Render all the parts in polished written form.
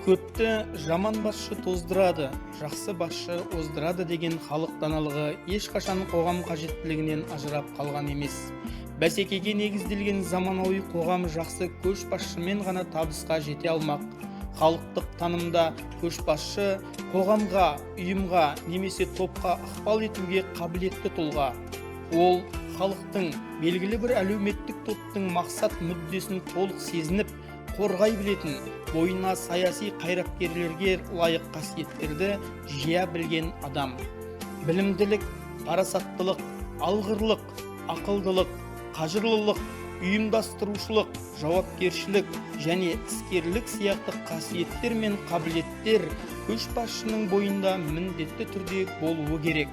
Көпті жаман басшы тоздырады, жақсы басшы оздырады деген халық даналығы ешқашан қоғам қажеттілігінен ажырап қалған емес. Бәсекеге негізделген заманауи қоғам жақсы көшбасшымен ғана табысқа жете алмақ. Халықтық танымда көшбасшы қоғамға, ұйымға немесе топқа ықпал етуге қабілетті тұлға. Ол халықтың белгілі бір әлеуметтік топтың мақсат мүддесін толық сезініп, қорғай білетін, бойына саяси қайраткерлерге лайық қасиеттерді жия білген адам. Білімділік, парасаттылық, алғырлық, ақылдылық, қажырлылық, ұйымдастырушылық, жауапкершілік және іскерлік сияқты қасиеттер мен қабілеттер көшбасшының бойында міндетті түрде болуы керек.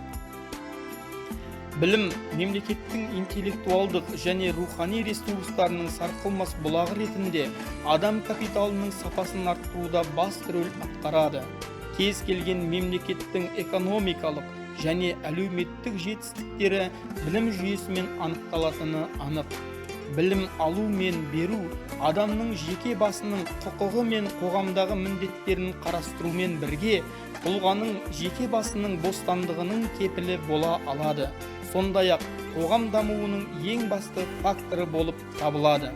Білім мемлекеттің интеллектуалдық және рухани ресурстарының сарқылмас бұлағы ретінде адам капиталының сапасын арттыруда басты рөл атқарады. Кез келген мемлекеттің экономикалық және әлеуметтік жетістіктері білім жүйесімен анықталатыны анық. Білім алу мен беру адамның жеке басының құқығы мен қоғамдағы міндеттерін қарастырумен бірге, тұлғаның жеке басының бостандығының кепілі бола алады. Сондай-ақ қоғам дамуының ең басты факторы болып табылады.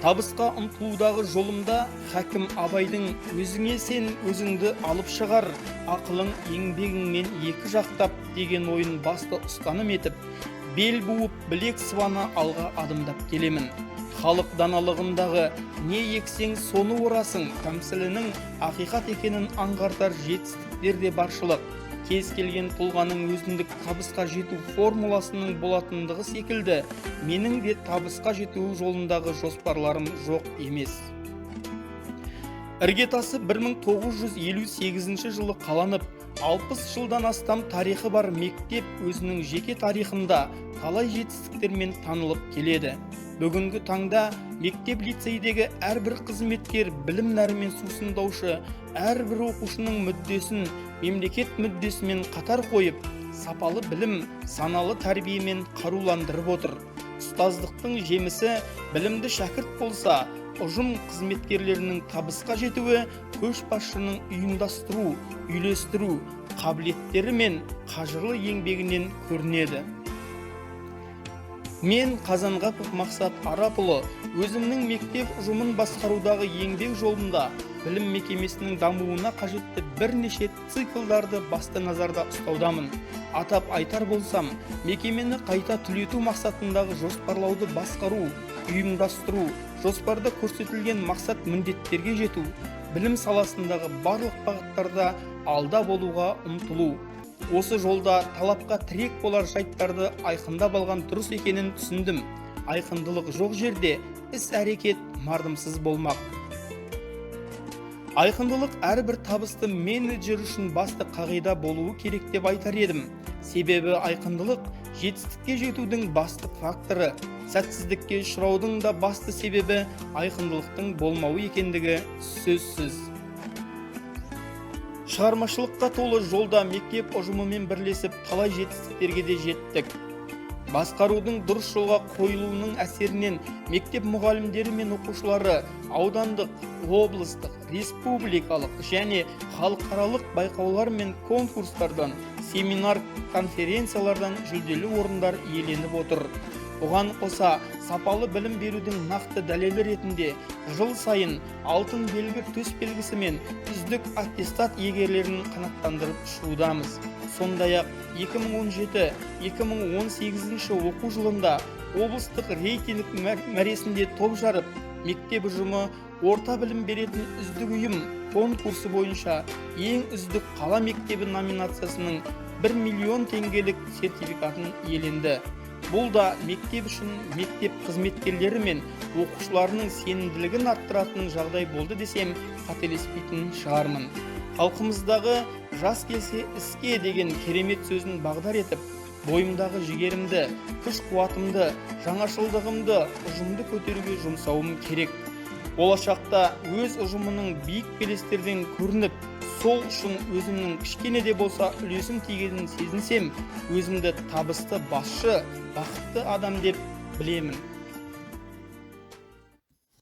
Табысқа ұмтылудағы жолымда хакім Абайдың «Өзіңе сен өзіңді алып шығар, ақылың еңбегіңмен екі жақтап» деген ойын басты ұстаным етіп, бел буып білек сыбана алға адымдап келемін. Халық даналығындағы «Не ексең соны орасың» тәмсілінің ақиқат екенін аңғартар жетістіктер де баршылық. Кез келген тұлғаның өзіндік табысқа жету формуласының болатындығы секілді, менің де табысқа жету жолындағы жоспарларым жоқ емес. Іргетасы 1958 жылы қаланып, 60 жылдан астам тарихы бар мектеп өзінің жеке тарихында талай жетістіктермен танылып келеді. Бүгінгі таңда мектеп-лицейдегі әрбір қызметкер білім нәрімен сусындаушы, әрбір оқушының мүддесін мемлекет мүддесімен қатар қойып, сапалы білім, саналы тәрбиемен қаруландырып отыр. Ұстаздықтың жемісі білімді шәкірт болса, ұжым қызметкерлерінің табысқа жетуі көшбасшының ұйымдастыру, үйлестіру қабілеттері мен қажырлы еңбегінен көрінеді. Мен Қазанғапов Мақсат Арапұлы өзімнің мектеп ұжымын басқарудағы еңбек жолында білім мекемесінің дамуына қажетті бірнеше циклдарды басты назарда ұстаудамын. Атап айтар болсам, мекемені қайта түлету мақсатындағы жоспарлауды басқару, ұйымдастыру, жоспарда көрсетілген мақсат міндеттерге жету, білім саласындағы барлық бағыттарда алда болуға ұмтылу. Осы жолда талапқа тірек болар жайттарды айқындап алған дұрыс екенін түсіндім. Айқындылық жоқ жерде іс-әрекет мардымсыз болмақ. Айқындылық әрбір табысты менеджер үшін басты қағида болуы керек деп айтар едім. Себебі айқындылық жетістікке жетудің басты факторы, сәтсіздікке ұшыраудың да басты себебі айқындылықтың болмауы екендігі сөзсіз. Шығармашылыққа толы жолда мектеп ұжымымен бірлесіп талай жетістіктерге де жеттік. Басқарудың дұрыс жолға қойылуының әсерінен мектеп мұғалімдері мен оқушылары аудандық, облыстық, республикалық және халықаралық байқаулар мен конкурстардан, семинар, конференциялардан жүлделі орындар иеленіп отыр. Бұған қоса, сапалы білім берудің нақты дәлелі ретінде жыл сайын алтын белгі төс белгісі мен үздік аттестат иегерлерін қанаттандырып шығудамыз. Сондай-ақ 2017-2018 оқу жылында облыстық рейтинг мәресінде топ жарып, мектеп ұжымы орта білім беретін үздік ұйым конкурсы бойынша ең үздік қала мектебі номинациясының 1 миллион теңгелік сертификатын иеленді. Бұл да мектеп үшін мектеп қызметкерлері мен оқушыларының сенімділігін арттыратын жағдай болды десем, қателеспейтін шығармын. Халқымыздағы «жас келсе іске» деген керемет сөзін бағдар етіп, бойымдағы жігерімді, күш-қуатымды, жаңашылдығымды, ұжымды көтеруге жұмсауым керек. Болашақта өз ұжымының биік белестерден көрініп, сол үшін өзімнің кішкене де болса үлесім тигенін сезінсем, өзімді табысты басшы, бақытты адам деп білемін.